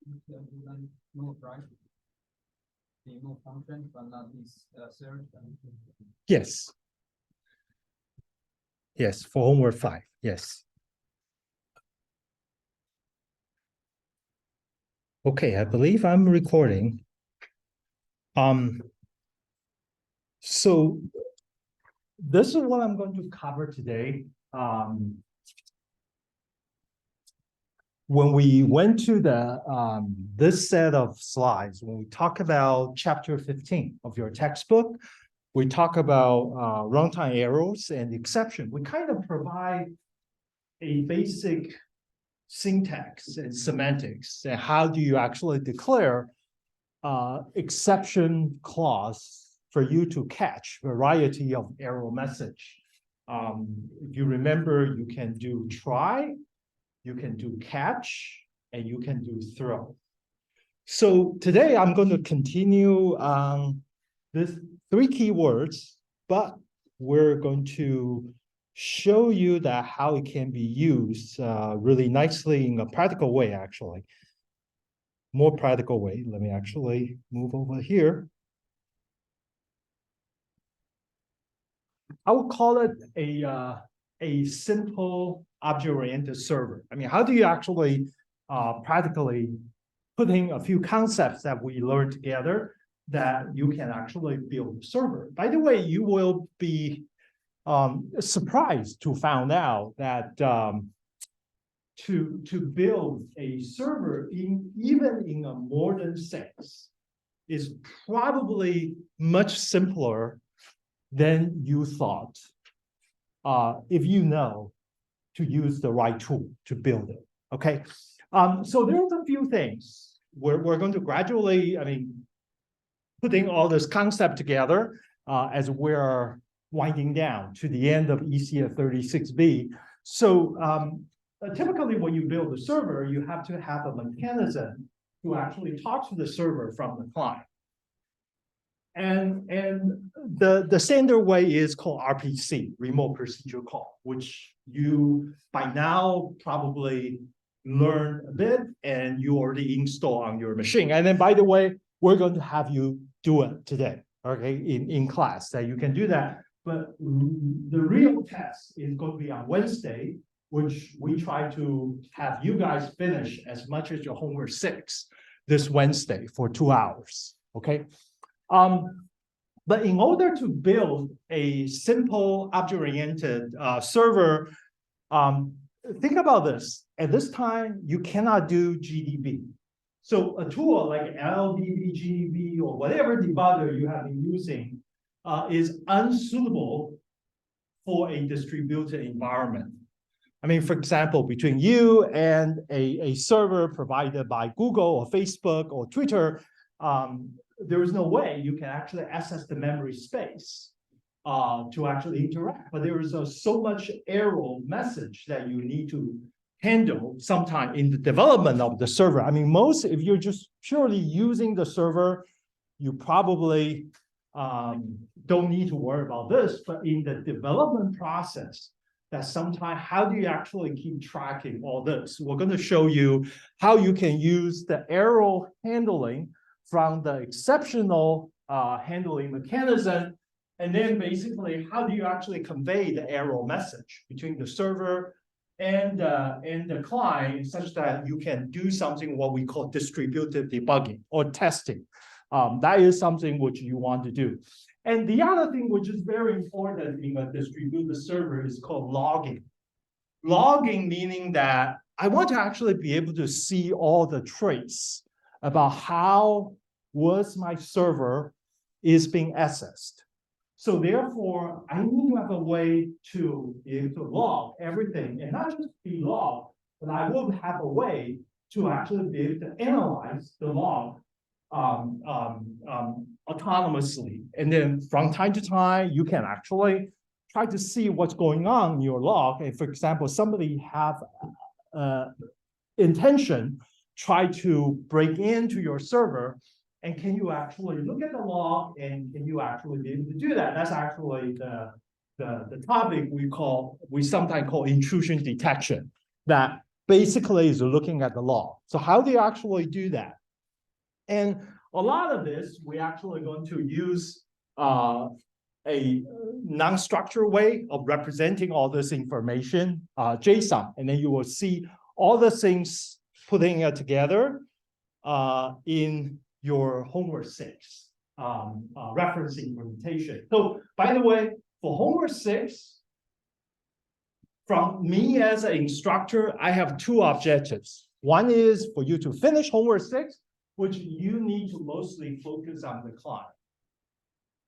Move, right? The move function, but not this search. Yes. Yes, for homework 5. Yes. Okay, I believe I'm recording. So this is what I'm going to cover today. When we went to the this set of slides, when we talk about chapter 15 of your textbook, we talk about runtime errors and exception. We kind of provide a basic syntax and semantics, and how do you actually declare exception clause for you to catch variety of error message. If you remember, you can do try, you can do catch, and you can do throw. So today I'm going to continue this 3 keywords, but we're going to show you that how it can be used really nicely in a practical way, actually. More practical way. Let me actually move over here. I would call it a simple object-oriented server. I mean, how do you actually practically putting a few concepts that we learned together that you can actually build a server? By the way, you will be surprised to find out that to build a server even in a modern sense is probably much simpler than you thought, if you know to use the right tool to build it. Okay, so there's a few things we're going to gradually, I mean, putting all this concept together as we're winding down to the end of ecs36b. So typically when you build a server, you have to have a mechanism to actually talk to the server from the client. And the standard way is called RPC, remote procedure call, which you by now probably learned a bit and you already install on your machine. And then by the way, we're going to have you do it today, okay, in class, that you can do that. But the real test is going to be on Wednesday, which we try to have you guys finish as much as your homework 6 this Wednesday for 2 hours, okay? But in order to build a simple object-oriented server, think about this. At this time, you cannot do GDB. So a tool like LDB, GDB, or whatever debugger you have been using is unsuitable for a distributed environment. I mean, for example, between you and a server provided by Google or Facebook or Twitter, there is no way you can actually access the memory space to actually interact. But there is so much error message that you need to handle sometime in the development of the server. I mean, if you're just purely using the server, you probably don't need to worry about this. But in the development process, that sometimes, how do you actually keep tracking all this? We're going to show you how you can use the error handling from the exceptional handling mechanism, and then basically how do you actually convey the error message between the server and the client, such that you can do something what we call distributed debugging or testing. That is something which you want to do. And the other thing which is very important in a distributed server is called logging. Logging meaning that I want to actually be able to see all the trace about how was my server is being accessed. So therefore, I need to have a way to be able to log everything, and not just be logged, but I will have a way to actually be able to analyze the log autonomously. And then from time to time, you can actually try to see what's going on in your log. And for example, somebody have intention, try to break into your server, and can you actually look at the log, and can you actually be able to do that? That's actually the topic we sometimes call intrusion detection. That basically is looking at the log. So how do you actually do that? And a lot of this, we actually going to use a non-structured way of representing all this information, JSON, and then you will see all the things putting it together in your homework 6 reference implementation. So by the way, for homework 6, from me as an instructor, I have 2 objectives. One is for you to finish homework 6, which you need to mostly focus on the client.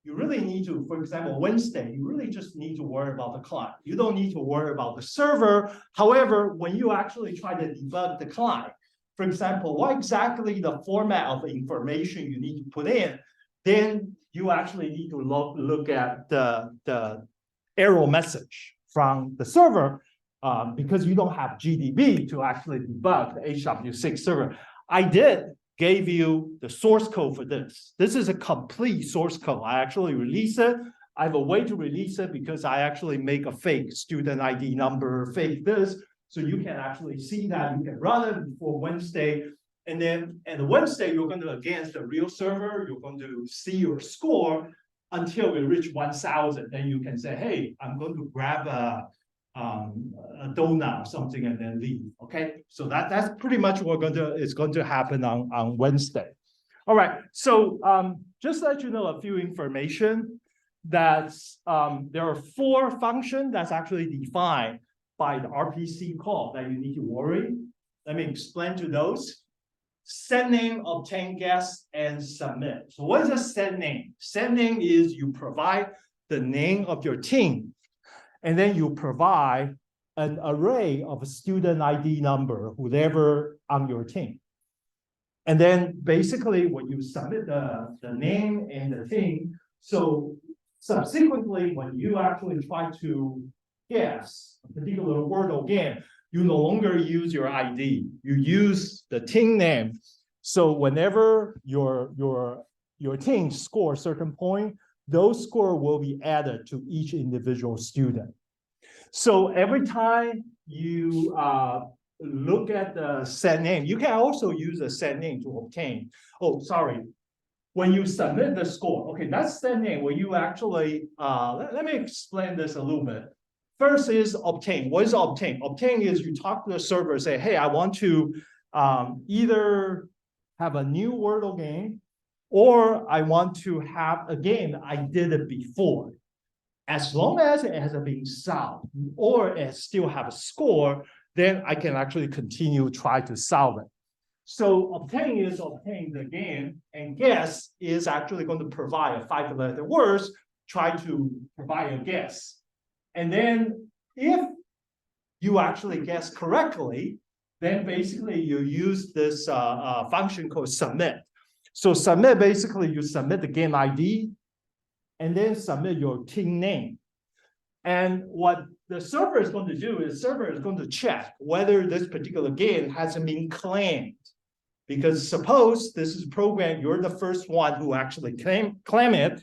You really need to, for example, Wednesday, you really just need to worry about the client. You don't need to worry about the server. However, when you actually try to debug the client, for example, what exactly the format of the information you need to put in, then you actually need to look at the error message from the server because you don't have GDB to actually debug the HW6 server. I did gave you the source code for this. This is a complete source code. I actually release it. I have a way to release it because I actually make a fake student ID number, fake this. So you can actually see that. You can run it before Wednesday. And then at Wednesday, you're going to, against the real server, you're going to see your score until we reach 1,000. Then you can say, hey, I'm going to grab a donut or something and then leave. Okay, so that's pretty much what is going to happen on Wednesday. All right, so just to let you know a few information that there are 4 functions that's actually defined by the RPC call that you need to worry. Let me explain to those. Set name, obtain, guess, and submit. So what is a set name? Set name is you provide the name of your team, and then you provide an array of a student ID number, whoever on your team. And then basically when you submit the name and the team, so subsequently when you actually try to guess a particular word again, you no longer use your ID, you use the team name. So whenever your team scores a certain point, those scores will be added to each individual student. So every time you look at the set name, you can also use a set name to obtain. Oh, sorry. When you submit the score, okay, that's set name. When you actually, let me explain this a little bit. First is obtain. What is obtain? Obtain is you talk to the server, say, hey, I want to either have a new Wordle game, or I want to have a game I did it before. As long as it has been solved or it still have a score, then I can actually continue try to solve it. So obtain is obtain the game, and guess is actually going to provide a 5-letter words, try to provide a guess. And then if you actually guess correctly, then basically you use this function called submit. So submit, basically you submit the game ID and then submit your team name. And what the server is going to do is the server is going to check whether this particular game hasn't been claimed. Because suppose this is a program, you're the first one who actually claim it,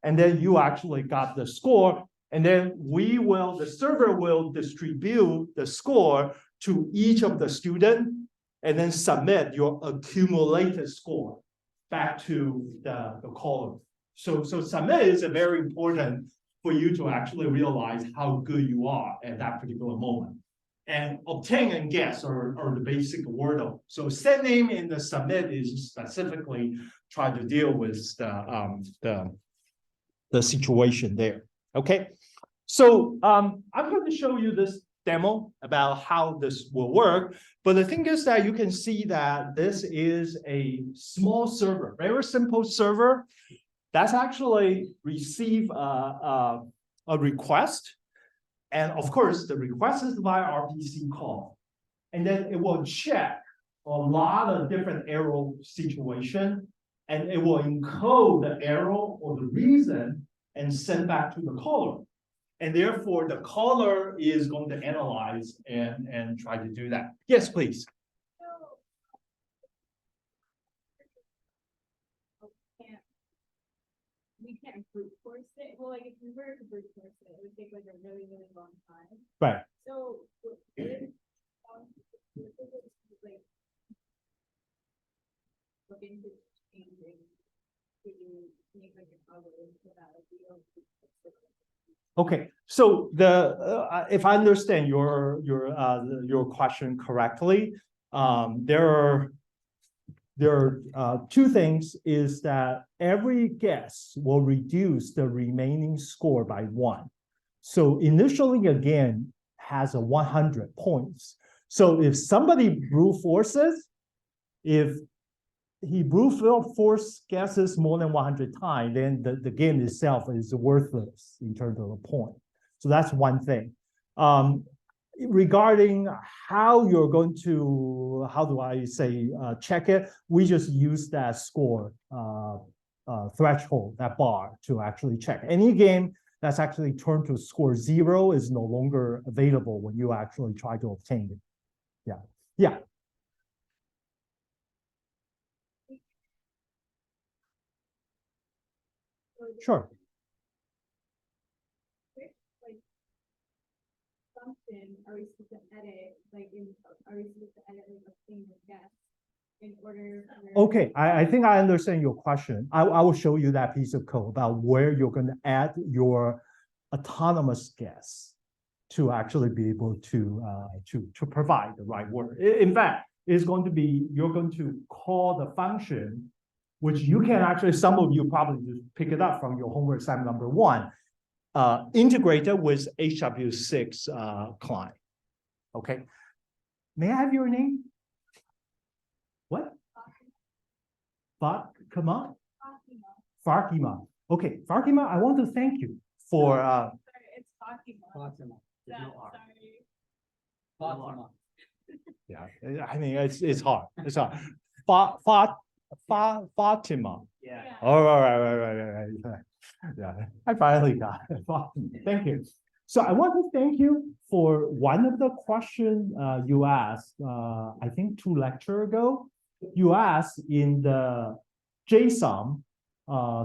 and then you actually got the score, and then the server will distribute the score to each of the students, and then submit your accumulated score back to the caller. So submit is very important for you to actually realize how good you are at that particular moment. And obtain and guess are the basic Wordle. So set name in the submit is specifically trying to deal with the situation there. Okay, so I'm going to show you this demo about how this will work. But the thing is that you can see that this is a small server, very simple server that's actually receive a request. And of course, the request is via RPC call. And then it will check a lot of different error situation, and it will encode the error or the reason and send back to the caller. And therefore, the caller is going to analyze and try to do that. Yes, please. We can't brute force it. Well, like if we were to brute force it, it would take like a really, really long time. Right. So if Like, look into changing to make like an algorithm for that, like, we don't. Okay, so if I understand your question correctly, there are two things. Is that every guess will reduce the remaining score by 1. So initially, again, has a 100 points. So if somebody brute forces, if he brute force guesses more than 100 times, then the game itself is worthless in terms of a point. So that's one thing. Regarding how you're going to, how do I say, check it, we just use that score threshold, that bar, to actually check. Any game that's actually turned to score 0 is no longer available when you actually try to obtain it. Yeah, yeah. Sure. Like, function are we supposed to edit, like, are we supposed to edit like a single guess in order for? Okay, I think I understand your question. I will show you that piece of code about where you're going to add your autonomous guess to actually be able to provide the right word. In fact, it's going to be, you're going to call the function, which you can actually, some of you probably just pick it up from your homework assignment number 1, integrated with HW6 client. Okay. May I have your name? What? Fatima? Fatima. Okay, Fatima, I want to thank you for Sorry, it's Fatima. Fatima. There's no R. Sorry. Fatima. yeah, I mean it's hard. It's hard. Fatima. Yeah. All right. Yeah, I finally got it. Thank you. So I want to thank you for one of the questions you asked, I think 2 lectures ago. You asked in the JSON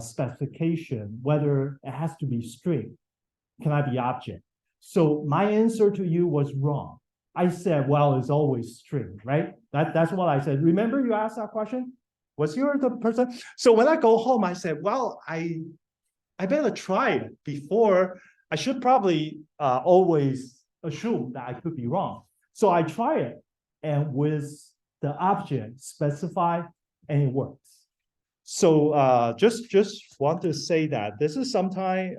specification whether it has to be string. Can I be object? So my answer to you was wrong. I said, well, it's always string, right? That's what I said. Remember you asked that question? Was you the person? So when I go home, I said, well, I better try it before. I should probably always assume that I could be wrong. So I try it, and with the object specified, and it works. So just want to say that this is sometime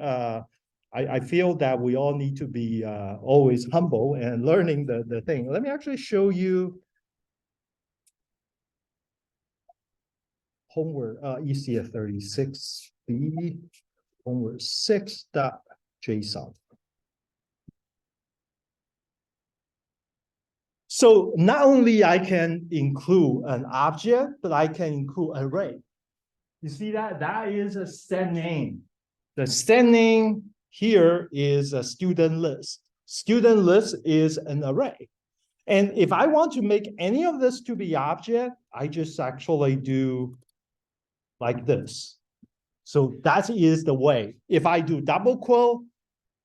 I feel that we all need to be always humble and learning the thing. Let me actually show you homework ecs36b homework 6.json. So not only I can include an object, but I can include an array. You see that? That is a set name. The set name here is a student list. Student list is an array. And if I want to make any of this to be object, I just actually do like this. So that is the way. If I do double quote,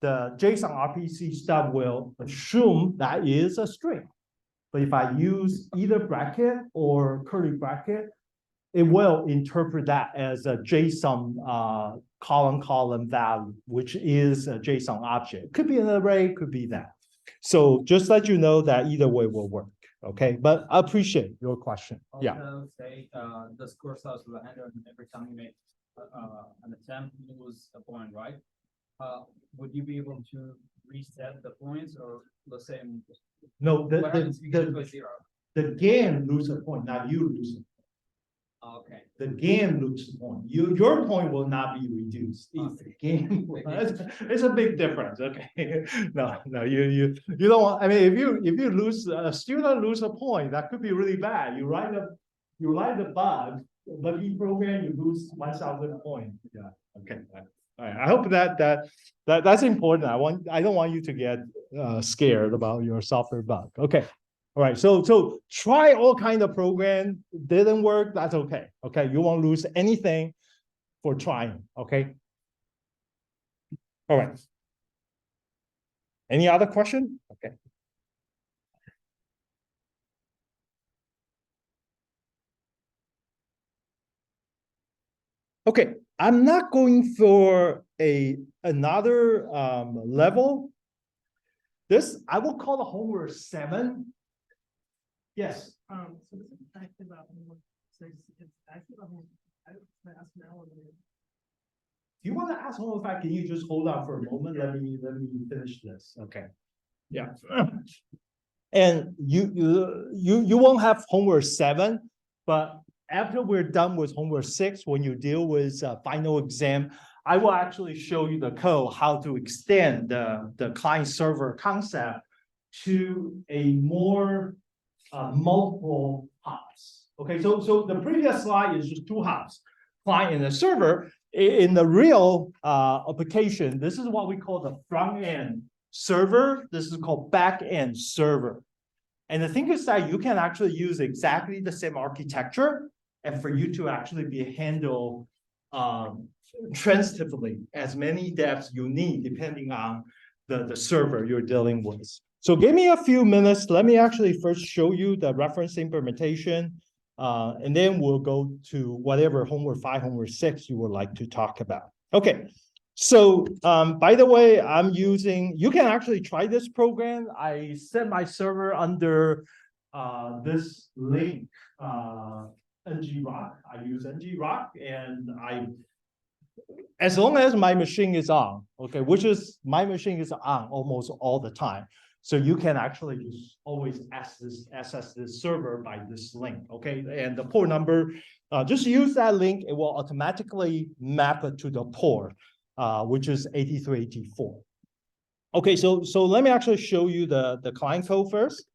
the JSON RPC stuff will assume that is a string. But if I use either bracket or curly bracket, it will interpret that as a JSON column value, which is a JSON object. Could be an array, could be that. So just let you know that either way will work. Okay, but I appreciate your question. Also, Yeah. say the score starts with 100, and every time you make an attempt, you lose a point, right? Would you be able to reset the points, or let's say No, what happens if you get to a 0? the game lose a point, not you lose a point. Okay. The game loses a point. Your point will not be reduced. It's the game. It's a big difference. Okay. No, you don't want. I mean, if you lose a student lose a point, that could be really bad. You write the bug, but in program you lose 1,000 points. Yeah. Okay. All right. I hope that's important. I don't want you to get scared about your software bug. Okay. All right, so try all kind of program, didn't work, that's okay. Okay, you won't lose anything for trying, okay? All right. Any other question? Okay. Okay, I'm not going for another level. This I will call the homework 7. Yes. So this is actually about homework 6. It's actually about homework. I ask now or later. If you want to ask homework 5, can you just hold on for a moment? Let me finish this. Okay. Yeah. And you won't have homework 7, but after we're done with homework 6, when you deal with final exam, I will actually show you the code how to extend the client server concept to a more multiple hops. Okay, so the previous slide is just 2 hops, client and the server. In the real application, this is what we call the front end server. This is called back end server. And the thing is that you can actually use exactly the same architecture, and for you to actually be handled transitively as many depths you need, depending on the server you're dealing with. So give me a few minutes. Let me actually first show you the reference implementation, and then we'll go to whatever homework 5, homework 6 you would like to talk about. Okay. So by the way, I'm using, you can actually try this program. I set my server under this link, NGRock. I use NGRock, and as long as my machine is on, okay, which is my machine is on almost all the time. So you can actually just always access this server by this link, okay? And the port number, just use that link. It will automatically map it to the port, which is 8384. Okay, so let me actually show you the client code first.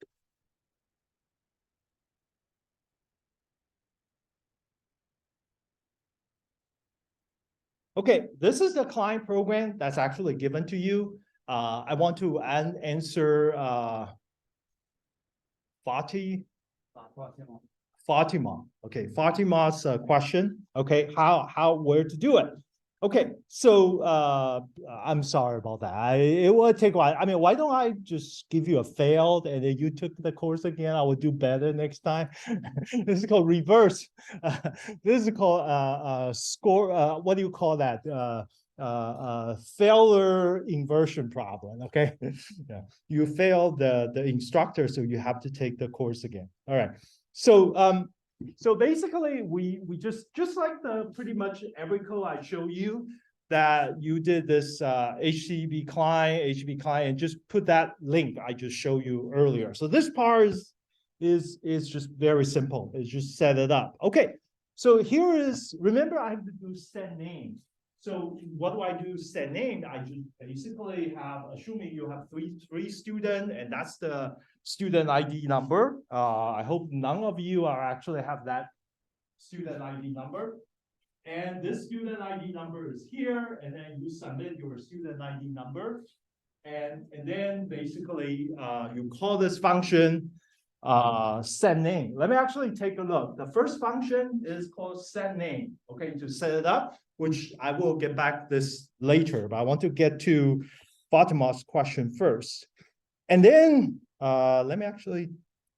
Okay, this is the client program that's actually given to you. I want to answer Fatima. Okay, Fatima's question. Okay, where to do it? Okay, so I'm sorry about that. It will take a while. I mean, why don't I just give you a failed and then you took the course again? I will do better next time. This is called reverse. This is called score. What do you call that? Failure inversion problem. Okay, yeah, you failed the instructor, so you have to take the course again. All right. So basically, we just like the pretty much every code I show you, that you did this HTTP client, and just put that link I just showed you earlier. So this part is just very simple. It's just set it up. Okay. So here is, remember I have to do set name. So what do I do set name? I just basically have, assuming you have three students, and that's the student ID number. I hope none of you are actually have that student ID number. And this student ID number is here, and then you submit your student ID number. And then basically you call this function set name. Let me actually take a look. The first function is called set name, okay, to set it up, which I will get back this later, but I want to get to Fatima's question first. And then let me actually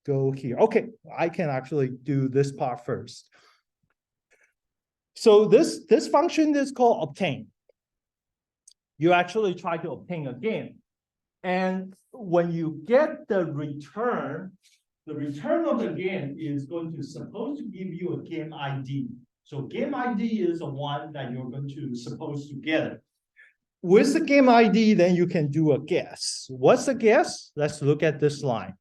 go here. Okay, I can actually do this part first. So this function is called obtain. You actually try to obtain again. And when you get the return of the game is supposed to give you a game ID. So game ID is the one that you're supposed to get. With the game ID, then you can do a guess. What's the guess? Let's look at this line.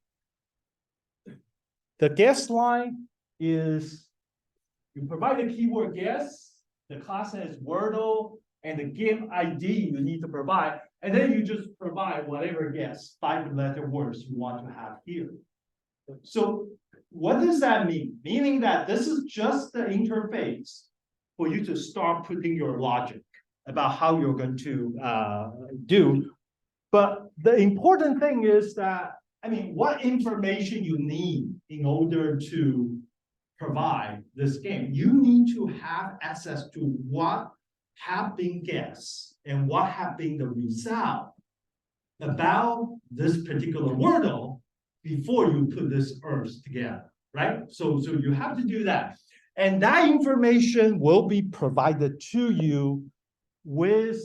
The guess line is, you provide the keyword guess, the class has Wordle, and the game ID you need to provide, and then you just provide whatever guess, 5-letter words you want to have here. So what does that mean? Meaning that this is just the interface for you to start putting your logic about how you're going to do. But the important thing is that, I mean, what information you need in order to provide this game. You need to have access to what have been guessed and what have been the result about this particular Wordle before you put this Earth together, right? So you have to do that. And that information will be provided to you with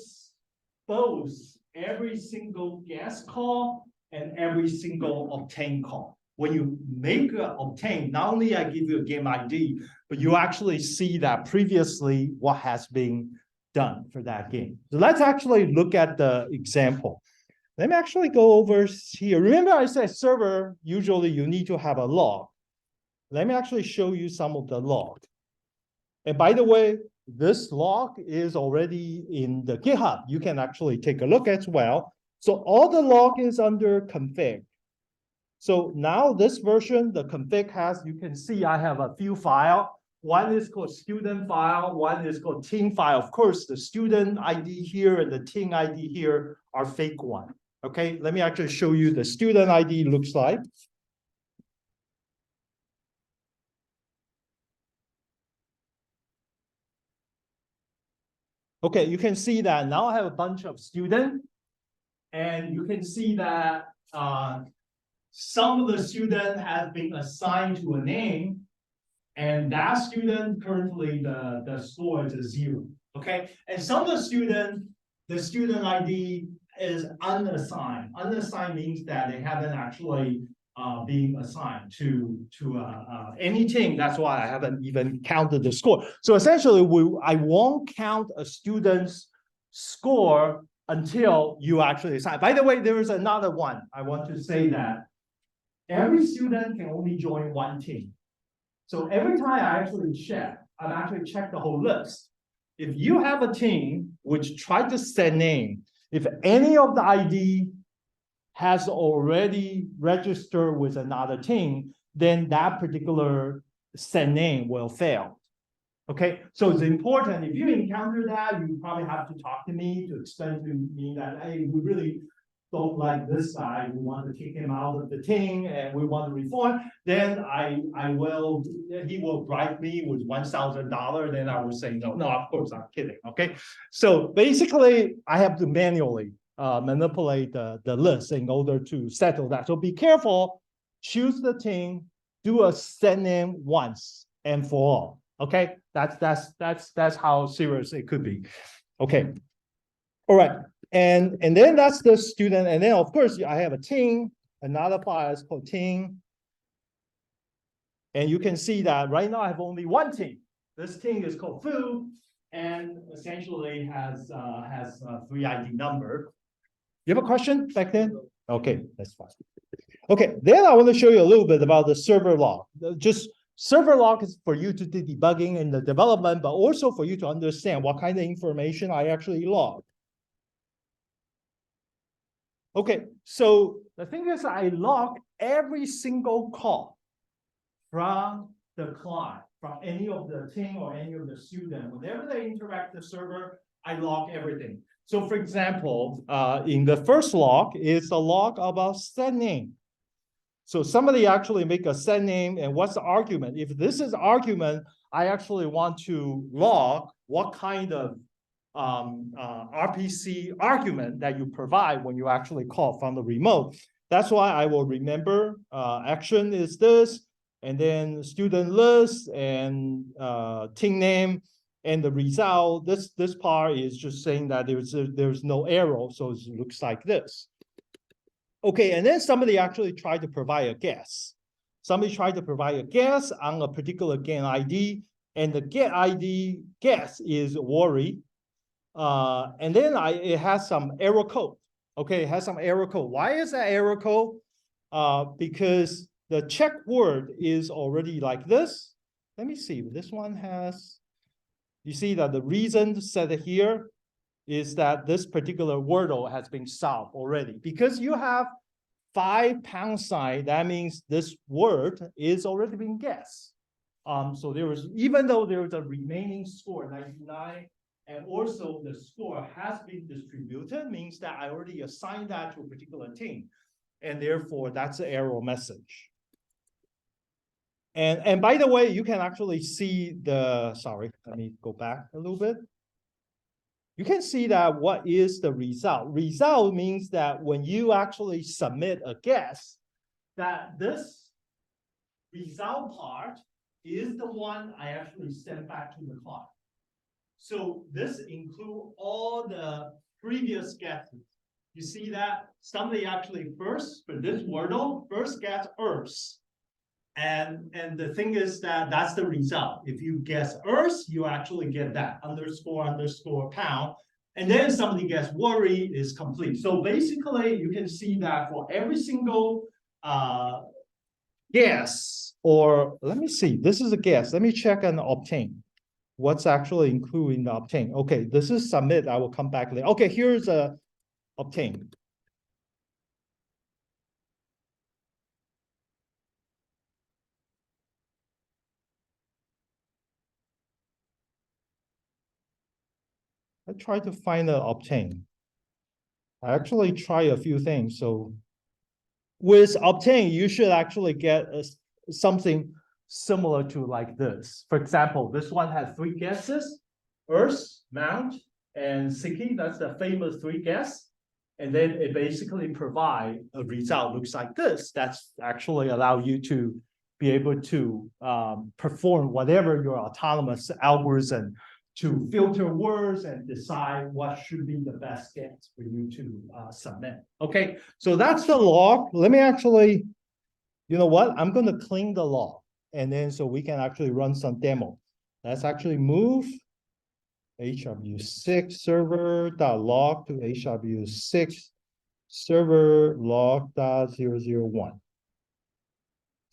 both every single guess call and every single obtain call. When you make an obtain, not only I give you a game ID, but you actually see that previously what has been done for that game. So let's actually look at the example. Let me actually go over here. Remember I said server, usually you need to have a log. Let me actually show you some of the log. And by the way, this log is already in the GitHub. You can actually take a look as well. So all the log is under config. So now this version, the config has, you can see I have a few files. One is called student file, one is called team file. Of course, the student ID here and the team ID here are fake one. Okay, let me actually show you the student ID looks like. Okay, you can see that now I have a bunch of students, and you can see that some of the students have been assigned to a name, and that student currently the score is a 0. Okay, and some of the students, the student ID is unassigned. Unassigned means that they haven't actually being assigned to anything. That's why I haven't even counted the score. So essentially, I won't count a student's score until you actually assign. By the way, there is another one. I want to say that every student can only join one team. So every time I actually check, I've actually checked the whole list. If you have a team which tried to set name, if any of the ID has already registered with another team, then that particular set name will fail. Okay, so it's important. If you encounter that, you probably have to talk to me to explain to me that, hey, we really don't like this guy, we want to kick him out of the team and we want to reform, then he will bribe me with $1,000, then I will say, no, of course, I'm kidding, okay? So basically, I have to manually manipulate the list in order to settle that. So be careful, choose the team, do a set name once and for all, okay? That's how serious it could be, okay? All right. And then that's the student. And then, of course, I have a team, another file is called team. And you can see that right now I have only one team. This team is called foo, and essentially has 3 ID number. You have a question back then? Okay, that's fine. Okay, then I want to show you a little bit about the server log. Just server log is for you to do debugging in the development, but also for you to understand what kind of information I actually log. Okay, so the thing is I log every single call from the client, from any of the team or any of the student. Whenever they interact with the server, I log everything. So for example, in the first log is a log about set name. So somebody actually make a set name, and what's the argument? If this is argument, I actually want to log what kind of RPC argument that you provide when you actually call from the remote. That's why I will remember action is this, and then student list and team name, and the result. This part is just saying that there's no arrow, so it looks like this. Okay, and then somebody actually tried to provide a guess. Somebody tried to provide a guess on a particular game ID, and the get ID guess is worry. And then it has some error code. Okay, it has some error code. Why is that error code? Because the check word is already like this. Let me see. This one has, you see that the reason set here is that this particular wordle has been solved already. Because you have 5 pound sign, that means this word is already been guessed. So there was, even though there is a remaining score, 99, and also the score has been distributed, means that I already assigned that to a particular team. And therefore, that's the error message. And by the way, you can actually see the, sorry, let me go back a little bit. You can see that what is the result? Result means that when you actually submit a guess, that this result part is the one I actually sent back to the client. So this includes all the previous guesses. You see that somebody actually first, for this Wordle, first guess Earth. And the thing is that that's the result. If you guess Earth, you actually get that __ pound. And then somebody gets worry is complete. So basically, you can see that for every single guess, or let me see, this is a guess. Let me check and obtain. What's actually included in the obtain? Okay, this is submit. I will come back later. Okay, here's a obtain. I try to find the obtain. I actually try a few things. So with obtain, you should actually get something similar to like this. For example, this one has 3 guesses: Earth, Mount, and City. That's the famous 3 guess. And then it basically provide a result looks like this. That's actually allow you to be able to perform whatever your autonomous algorithm to filter words and decide what should be the best guess for you to submit. Okay, so that's the log. Let me actually, you know what? I'm going to clean the log, and then so we can actually run some demo. Let's actually move HW6 server.log to HW6 server log.001.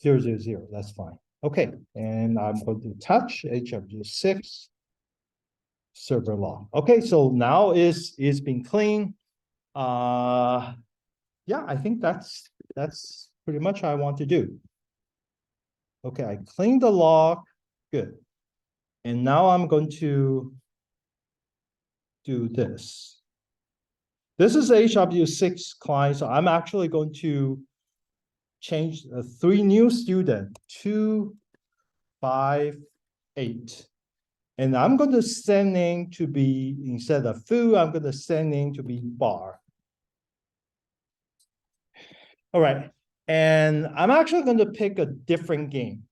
000, that's fine. Okay, and I'm going to touch HW6 server log. Okay, so now is being cleaned. Yeah, I think that's pretty much what I want to do. Okay, I cleaned the log. Good. And now I'm going to do this. This is HW6 client, so I'm actually going to change 3 new student, 2, 5, 8. And I'm going to send name to be, instead of foo, I'm going to send name to be bar. All right, and I'm actually going to pick a different game.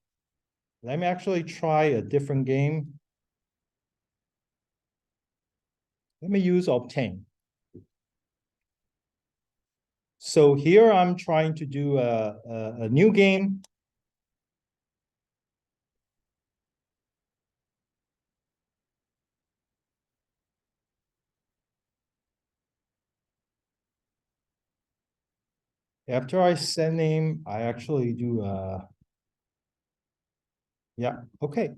Let me actually try a different game. Let me use obtain. So here I'm trying to do a new game. After I send name, I actually do yeah, okay.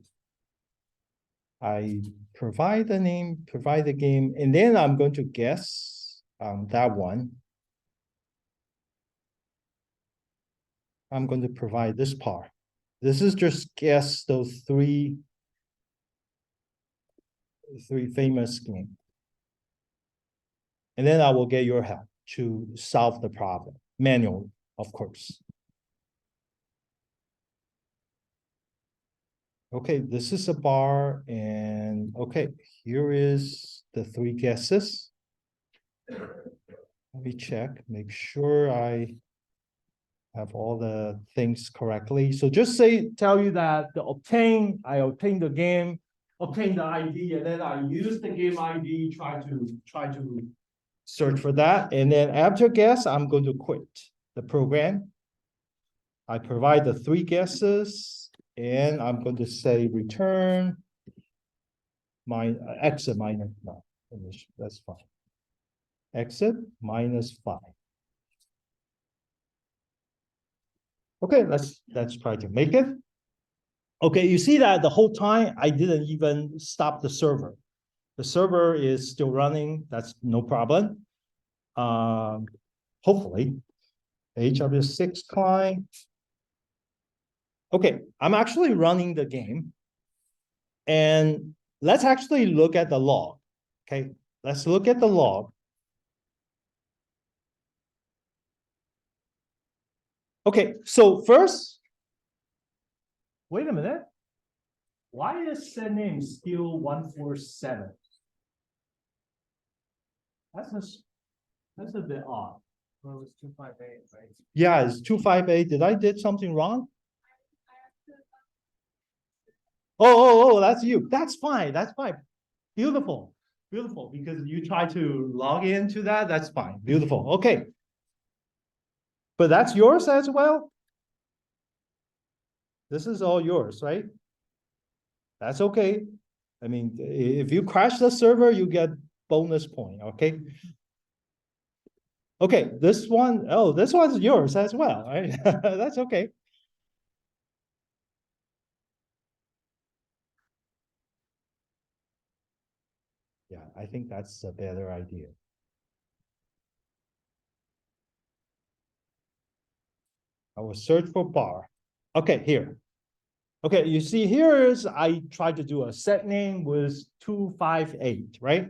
I provide the name, provide the game, and then I'm going to guess that one. I'm going to provide this part. This is just guess those three famous games. And then I will get your help to solve the problem manually, of course. Okay, this is a bar, and okay, here is the 3 guesses. Let me check, make sure I have all the things correctly. So just tell you that I obtain the game, obtain the ID, and then I use the game ID, try to search for that. And then after guess, I'm going to quit the program. I provide the 3 guesses, and I'm going to say return my exit minus, no, that's fine. Exit -5. Okay, let's try to make it. Okay, you see that the whole time I didn't even stop the server. The server is still running. That's no problem. Hopefully, HW6 client. Okay, I'm actually running the game. And let's actually look at the log. Okay, let's look at the log. Okay, so first, wait a minute. Why is the name still 147? That's a bit odd. Well, it was 258, right? Yeah, it's 258. Did I did something wrong? Oh, that's you. That's fine. That's fine. Beautiful. Beautiful. Because you try to log into that. That's fine. Beautiful. Okay. But that's yours as well. This is all yours, right? That's okay. I mean, if you crash the server, you get bonus point, okay? Okay, this one, oh, this one's yours as well, right? That's okay. Yeah, I think that's a better idea. I will search for bar. Okay, here. Okay, you see here is I tried to do a set name with 258, right?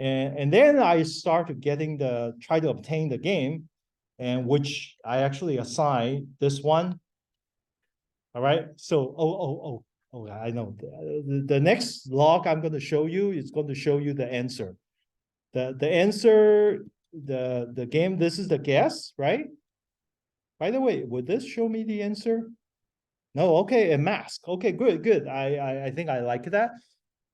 And then I started getting try to obtain the game, and which I actually assign this one. All right, so, I know. The next log I'm going to show you is going to show you the answer. The answer, the game, this is the guess, right? By the way, would this show me the answer? No, okay, a mask. Okay, good. I think I like that.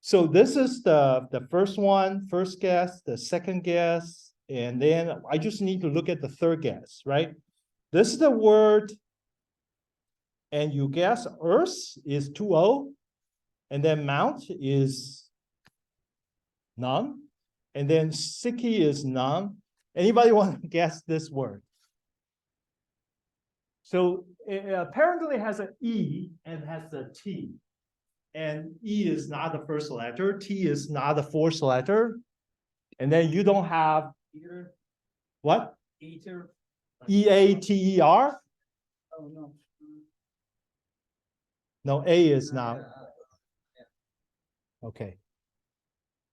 So this is the first one, first guess, the second guess, and then I just need to look at the third guess, right? This is the word, and you guess Earth is 2-0, and then Mount is none, and then Siki is none. Anybody want to guess this word? So it apparently has an E and has a T. And E is not the first letter, T is not the fourth letter. And then you don't have Eater, what? eater. EATER? Oh, no. No, A is not. Yeah. Okay.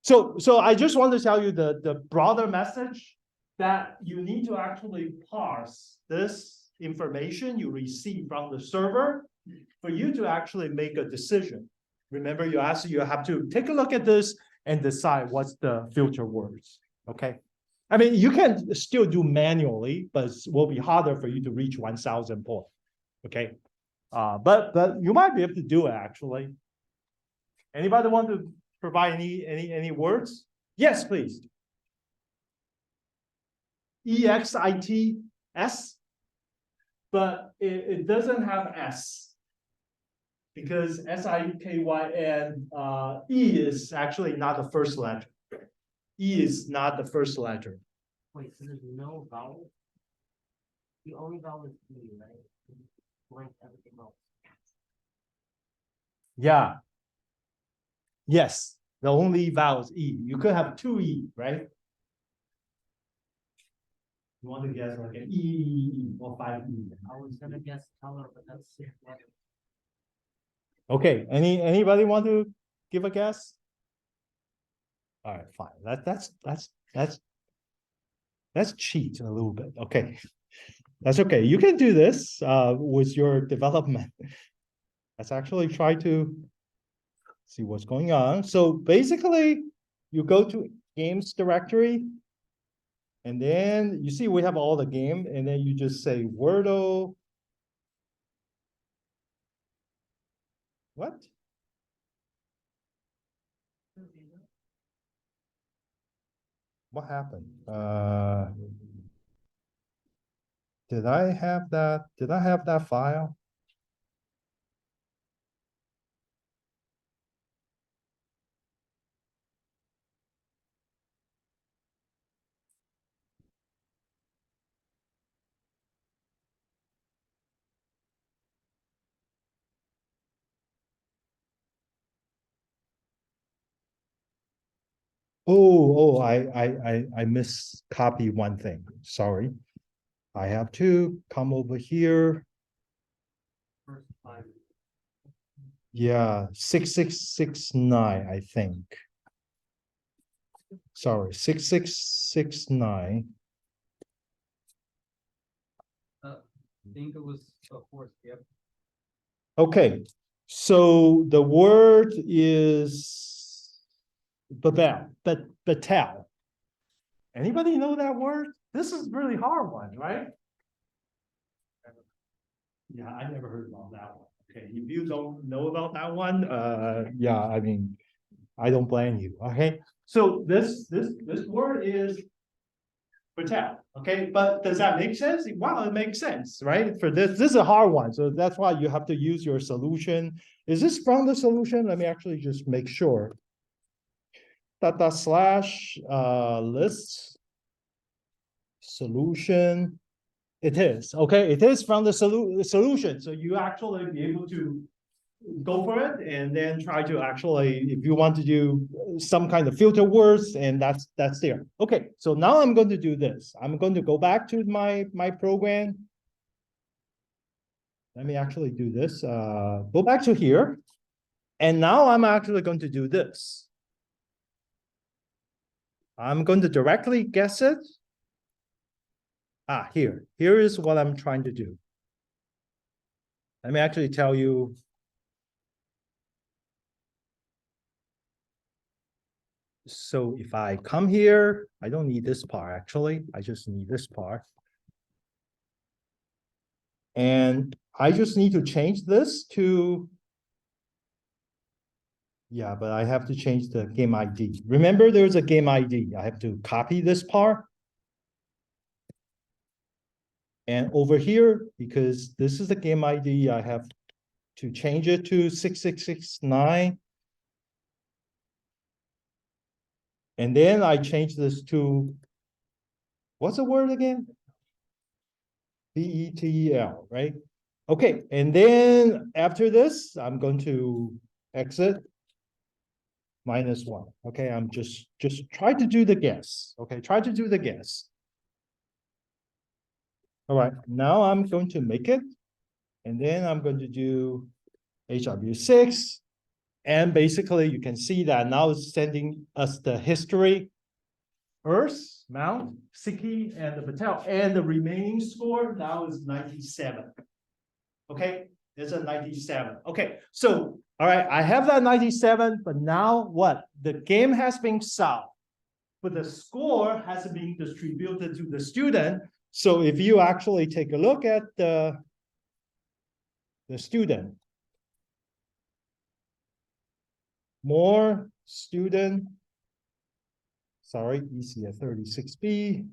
So I just want to tell you the broader message that you need to actually parse this information you receive from the server for you to actually make a decision. Remember, you have to take a look at this and decide what's the future words. Okay. I mean, you can still do manually, but it will be harder for you to reach 1,000 points. Okay. But you might be able to do it actually. Anybody want to provide any words? Yes, please. EXITS, but it doesn't have S because SIKYN, E is actually not the first letter. E is not the first letter. Wait, so there's no vowel? The only vowel is E, right? Blank everything else. Yeah. Yes, the only vowel is E. You could have two E, right? You want to guess like an E or 5E. I was gonna guess color, but that's it. Okay, anybody want to give a guess? All right, fine. That's cheat a little bit. Okay. That's okay. You can do this with your development. Let's actually try to see what's going on. So basically, you go to games directory, and then you see we have all the game, and then you just say Wordle. What? What happened? Did I have that? Did I have that file? I miscopy one thing. Sorry. I have to come over here. First five. Yeah, 6669, I think. Sorry, 6669. I think it was a fourth, yep. Okay, so the word is Batel. Anybody know that word? This is a really hard one, right? Yeah, I never heard about that one. Okay, if you don't know about that one, yeah, I mean, I don't blame you, okay? So this word is Patel, okay, but does that make sense? Wow, it makes sense, right? For this is a hard one, so that's why you have to use your solution. Is this from the solution? Let me actually just make sure. /, list, solution. It is, okay, it is from the solution, so you actually be able to go for it and then try to actually, if you want to do some kind of filter words, and that's there. Okay, so now I'm going to do this. I'm going to go back to my program. Let me actually do this. Go back to here. And now I'm actually going to do this. I'm going to directly guess it. Here is what I'm trying to do. Let me actually tell you. So if I come here, I don't need this part actually, I just need this part. And I just need to change this to, yeah, but I have to change the game ID. Remember there's a game ID, I have to copy this part. And over here, because this is the game ID, I have to change it to 6669. And then I change this to, what's the word again? BETEL, right? Okay, and then after this, I'm going to exit -1. Okay, I'm just try to do the guess. Okay, try to do the guess. All right, now I'm going to make it, and then I'm going to do HW6. And basically, you can see that now it's sending us the history, Earth, Mount, Siki, and the Patel. And the remaining score now is 97. Okay, it's a 97. Okay, so, all right, I have that 97, but now what? The game has been solved, but the score has been distributed to the student. So if you actually take a look at the student, more student, sorry, ecs36b.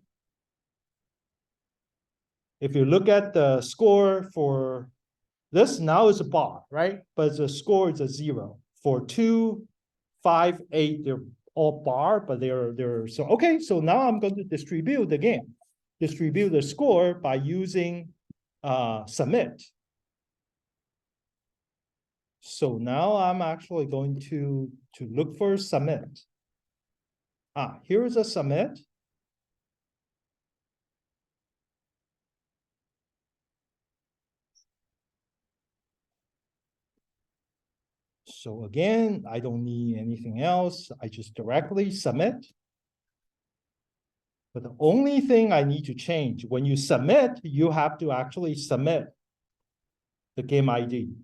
If you look at the score for this, now is a bar, right? But the score is a 0. For 2, 5, 8, they're all bar, but they're so okay. So now I'm going to distribute the game, distribute the score by using submit. So now I'm actually going to look for submit. Here's a submit. So again, I don't need anything else. I just directly submit. But the only thing I need to change, when you submit, you have to actually submit the game ID.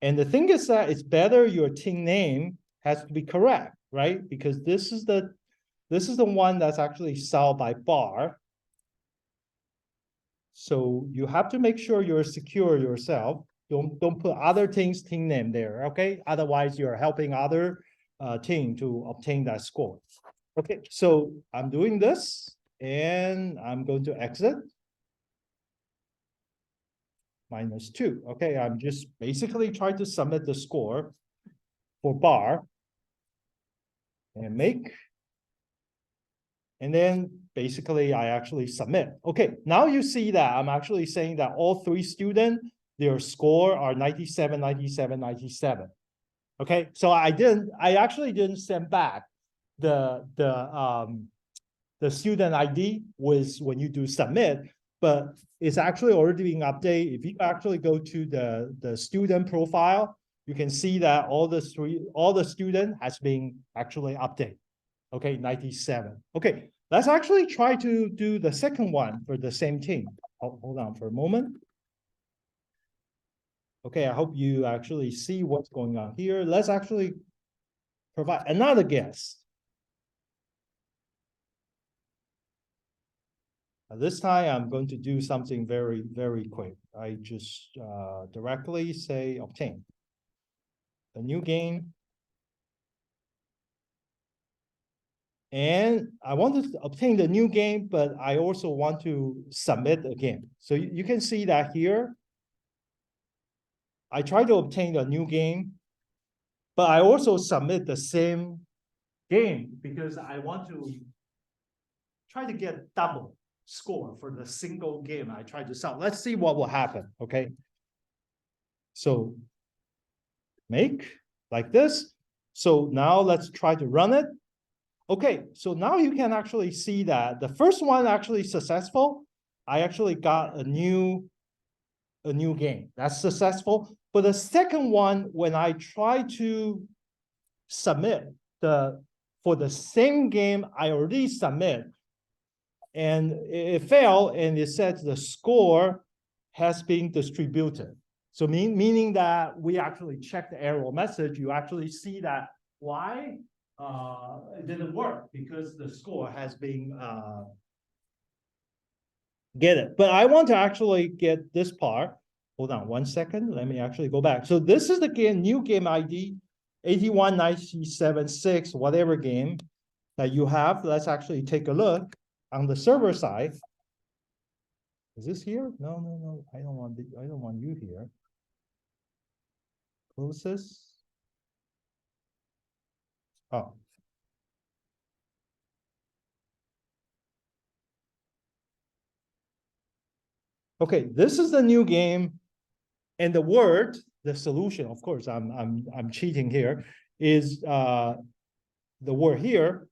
And the thing is that it's better your team name has to be correct, right? Because this is the one that's actually solved by bar. So you have to make sure you're secure yourself. Don't put other teams' team name there, okay? Otherwise, you're helping other team to obtain that score. Okay, so I'm doing this, and I'm going to exit. -2. Okay, I'm just basically trying to submit the score for bar and make. And then basically I actually submit. Okay, now you see that I'm actually saying that all 3 students, their score are 97, 97, 97. Okay, so I actually didn't send back the student ID was when you do submit, but it's actually already being updated. If you actually go to the student profile, you can see that all the student has been actually updated. Okay, 97. Okay, let's actually try to do the second one for the same team. Hold on for a moment. Okay, I hope you actually see what's going on here. Let's actually provide another guess. This time I'm going to do something very, very quick. I just directly say obtain a new game. And I want to obtain the new game, but I also want to submit a game. So you can see that here. I try to obtain a new game, but I also submit the same game because I want to try to get double score for the single game I try to sell. Let's see what will happen, okay? So make like this. So now let's try to run it. Okay, so now you can actually see that the first one actually successful. I actually got a new game. That's successful. But the second one, when I try to submit for the same game I already submit, and it failed, and it says the score has been distributed. So meaning that we actually check the error message, you actually see that why it didn't work because the score has been get it. But I want to actually get this part. Hold on 1 second. Let me actually go back. So this is the game, new game ID, 81976, whatever game that you have. Let's actually take a look on the server side. Is this here? No, no, no. I don't want you here. Close this. Oh. Okay, this is the new game. And the word, the solution, of course, I'm cheating here, is the word here.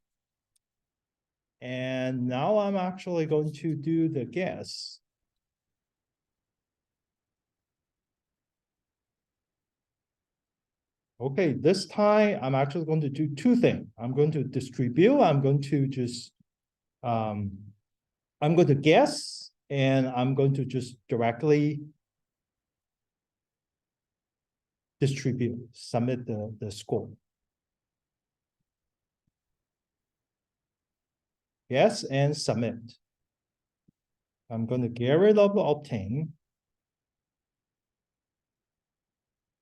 And now I'm actually going to do the guess. Okay, this time I'm actually going to do two things. I'm going to distribute, I'm going to just, I'm going to guess, and I'm going to just directly distribute, submit the score. Yes, and submit. I'm going to get rid of obtain.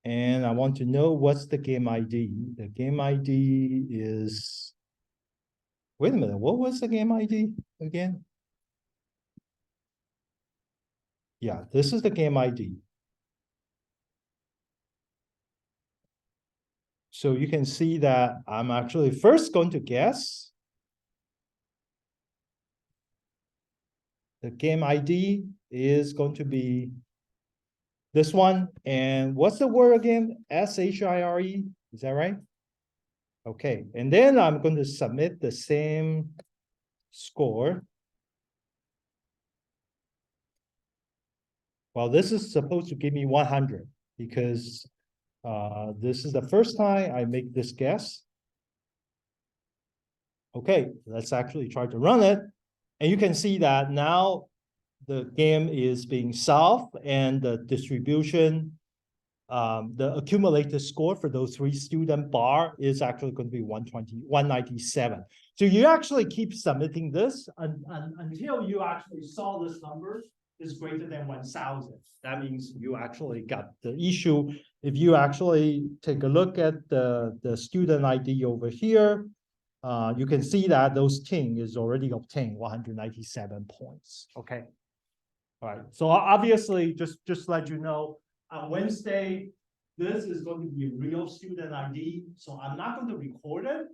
And I want to know what's the game ID. The game ID is, wait a minute, what was the game ID again? Yeah, this is the game ID. So you can see that I'm actually first going to guess. The game ID is going to be this one. And what's the word again? S-H-I-R-E, is that right? Okay, and then I'm going to submit the same score. Well, this is supposed to give me 100 because this is the first time I make this guess. Okay, let's actually try to run it. And you can see that now the game is being solved and the distribution, the accumulated score for those three student bar is actually going to be 197. So you actually keep submitting this until you actually saw this number is greater than 1,000. That means you actually got the issue. If you actually take a look at the student ID over here, you can see that those team is already obtained 197 points. Okay. All right. So obviously, just let you know, on Wednesday, this is going to be a real student ID. So I'm not going to record it,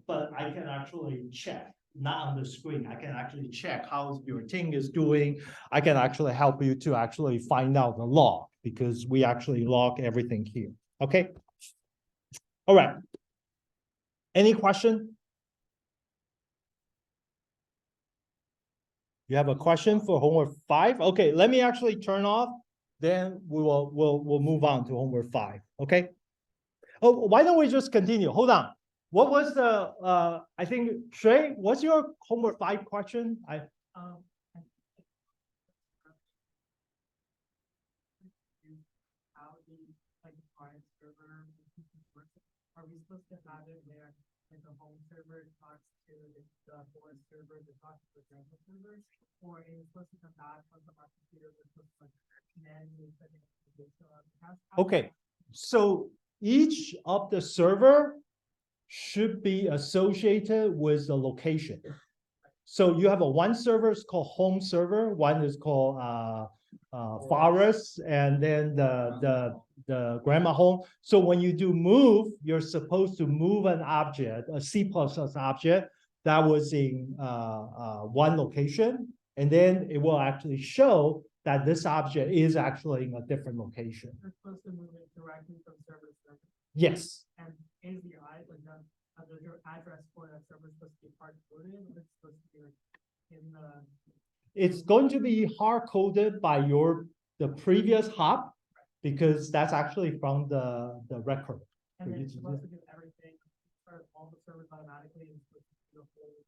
but I can actually check, not on the screen. I can actually check how your team is doing. I can actually help you to actually find out the log because we actually log everything here. Okay. All right. Any question? You have a question for homework 5? Okay, let me actually turn off. Then we'll move on to homework 5. Okay. Oh, why don't we just continue? Hold on. What was the I think Shui, what's your homework 5 question? How the like client server works. are we supposed to have it where like the home server talks to the forest server that talks to the grandpa server? Or is it supposed to come back from our computer with like manually setting up the Okay, so each of the server should be associated with the location. So you have a one server is called home server, one is called forest, and then the grandma home. So when you do move, you're supposed to move an object, a C++ object that was in one location, and then it will actually show that this object is actually in a different location. You're supposed to move it directly from server to server. Yes. And API, like your address for that server is supposed to be hard coded, or it's supposed to be like in the. It's going to be hard coded by the previous hop, because that's actually from the record. And then it's supposed to do everything, start all the servers automatically, and it's supposed to do the whole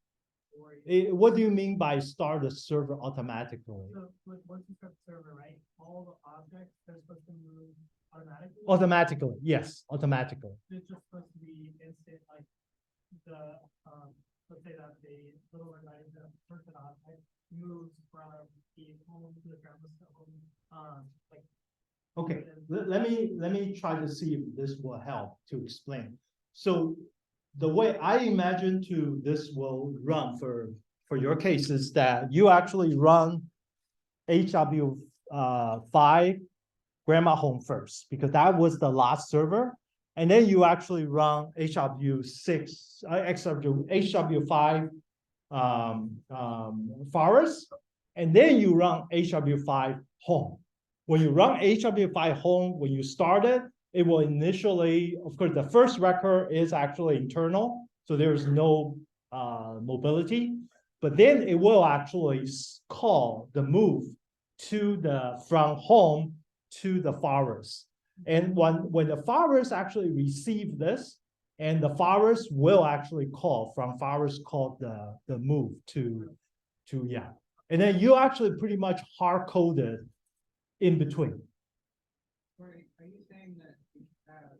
story. What do you mean by start the server automatically? So like once you start the server, right, all the objects, they're supposed to move automatically? Automatically, yes, automatically. It's just supposed to be instant, like the, let's say that the little red light, the person object moves from the home to the grandma's home, like. Okay, let me try to see if this will help to explain. So the way I imagine this will run for your case is that you actually run HW5 grandma home first, because that was the last server. And then you actually run HW6, HW5 forest, and then you run HW5 home. When you run HW5 home, when you start it, it will initially, of course, the first record is actually internal, so there's no mobility, but then it will actually call the move from home to the forest. And when the forest actually receive this, and the forest will actually call from forest called the move to yeah. And then you actually pretty much hard coded in between. Right, are you saying that we have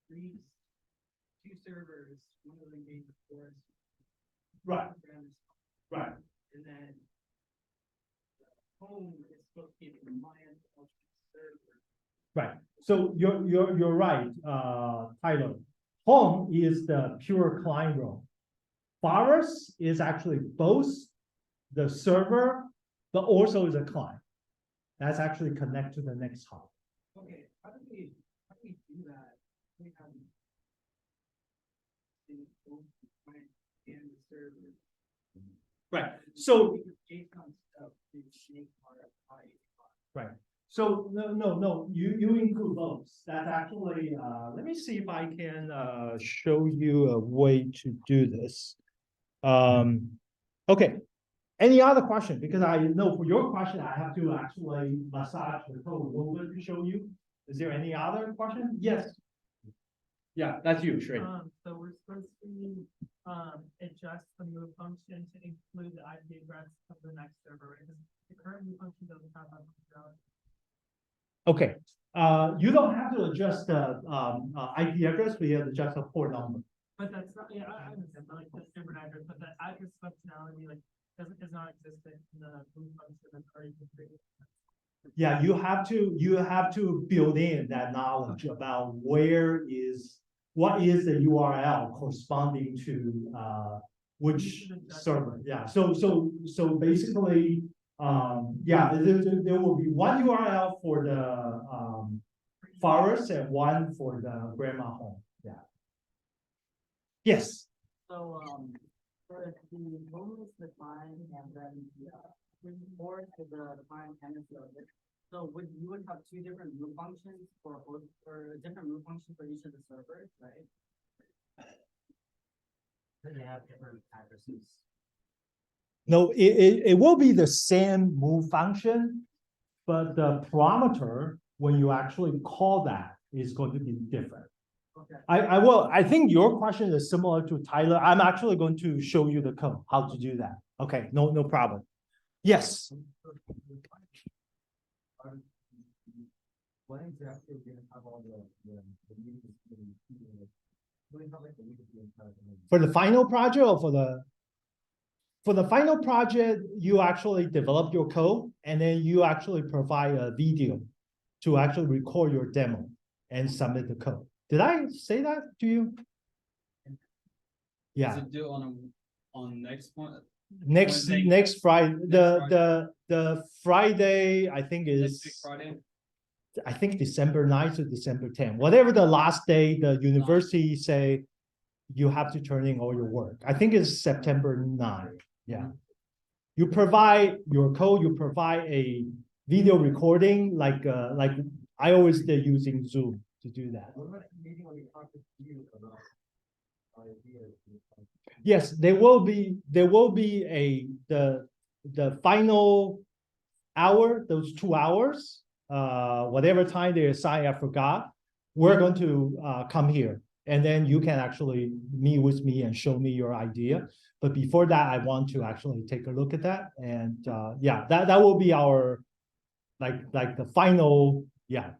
two servers, one of them being the forest? Right. Right. And then home is supposed to be the command of the server. Right. So you're right, Tyler. Home is the pure client role. Forest is actually both the server, but also is a client. That's actually connect to the next hop. Okay, how do we do that? We have both the client and the server. Right. So JSON stuff is make right. So no, you include both. That's actually let me see if I can show you a way to do this. Okay. Any other question? Because I know for your question, I have to actually massage the code a little bit to show you. Is there any other question? Yes. Yeah, that's you, Shrey. So we're supposed to adjust the move function to include the IP address of the next server, right? Because the current move function doesn't have that functionality. Okay. You don't have to adjust the IP address, but you have to adjust the port number. But that's not, yeah, I understand, but like the server address, but the address functionality, like, does not exist in the move function that's already configured. Yeah, you have to build in that knowledge about what is the URL corresponding to which server. Yeah. So basically, yeah, there will be one URL for the forest and one for the grandma home. Yeah. Yes. So, for the home is defined and then the forest is the defined and it's the other. So you would have two different root functions for a different root function for each of the servers, right? They have different addresses. No, it will be the same move function, but the parameter when you actually call that is going to be different. Okay. I think your question is similar to Tyler. I'm actually going to show you the code, how to do that. Okay, no problem. Yes. When exactly are we gonna have all the meetings? For the final project or for the final project, you actually develop your code and then you actually provide a video to actually record your demo and submit the code. Did I say that to you? Is Yeah, it due on next one? next Wednesday? Friday, Friday? the Friday, I think Next week, is, Friday? I think December 9th or December 10th, whatever the last day, the university say you have to turn in all your work. I think it's September 9th, yeah. You provide your code, you provide a video recording, like I always did using Zoom to do that. Yes, there will be the final hour, those 2 hours, whatever time they assign, I forgot. We're going to come here and then you can actually meet with me and show me your idea. But before that, I want to actually take a look at that. And yeah, that will be our like the final, yeah,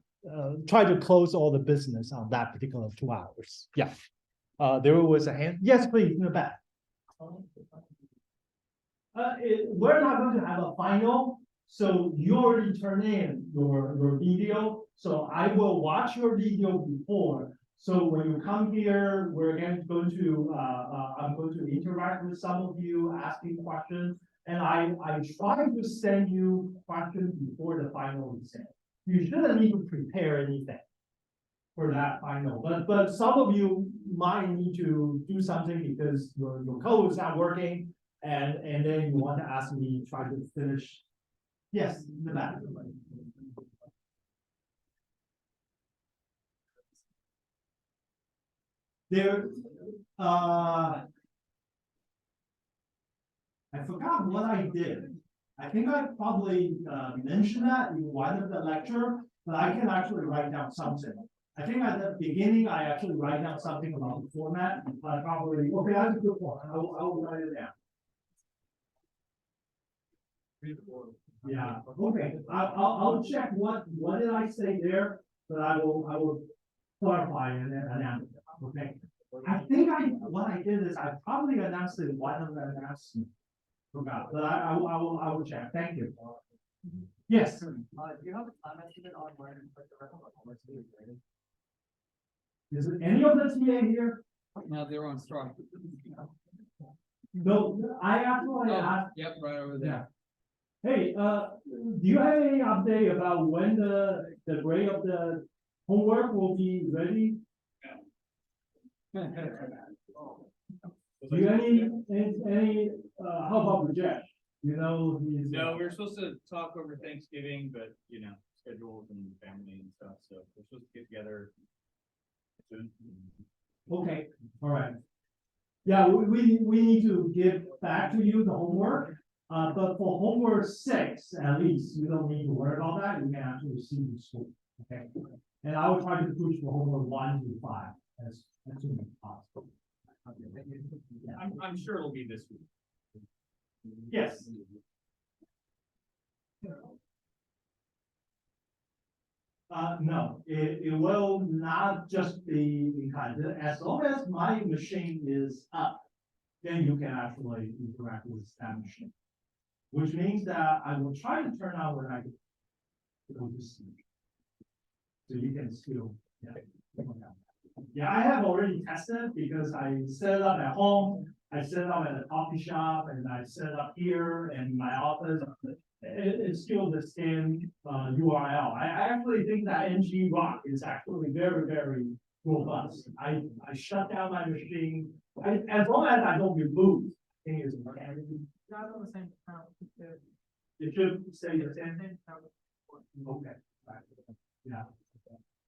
try to close all the business on that particular 2 hours. Yeah. There was a hand. Yes, please, in the back. We're not going to have a final, so you already turned in your video. So I will watch your video before. So when you come here, we're again going to I'm going to interact with some of you, asking questions, and I try to send you questions before the final exam. You shouldn't need to prepare anything for that final, but some of you might need to do something because your code is not working, and then you want to ask me try to finish. Yes, in the back. There, I forgot what I did. I think I probably mentioned that in one of the lecture, but I can actually write down something. I think at the beginning, I actually write down something about the format, but probably, okay, that's a good one. I'll write it down. Yeah, okay, I'll check what did I say there, but I will clarify and announce it, okay? I think what I did is I probably announced it in one of the announcements. Forgot, but I will check, thank you. Yes. Do you have a time estimate on when the rest of the homework is graded? Is it any of the TA here? No, they're on strike. No, I actually Oh, asked, yep, right over there. hey, do you have any update about when the grade of the homework will be ready? Do you any, how about Rajesh? You know, he's. No, we were supposed to talk over Thanksgiving, but you know, schedules and family and stuff, so we're supposed to get together soon. Okay, all right. Yeah, we need to give back to you the homework, but for homework 6, at least, you don't need to worry about that, you can actually see the school, okay? And I will try to push for homework 1 to 5 as soon as possible. I'm sure it'll be this week. Yes. No, it will not just be kind of, as long as my machine is up, then you can actually interact with that machine. Which means that I will try to turn on when I go to sleep. So you can still, yeah. Yeah, I have already tested because I set it up at home, I set it up at a coffee shop, and I set it up here in my office. It's still the same URL. I actually think that NG Rock is actually very, very robust. I shut down my machine. As long as I don't remove, I think it's okay. Not on the same account. It should say the same. Okay. Yeah.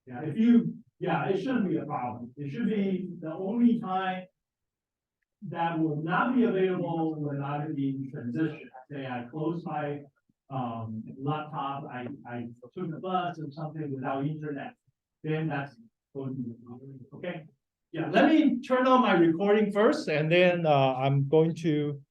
Yeah, if you, yeah, it shouldn't be a problem. It should be the only time that will not be available when I'm in transition. Say I close my laptop, I took the bus or something without internet, then that's going to be a problem. Okay. Yeah, let me turn on my recording first, and then I'm going to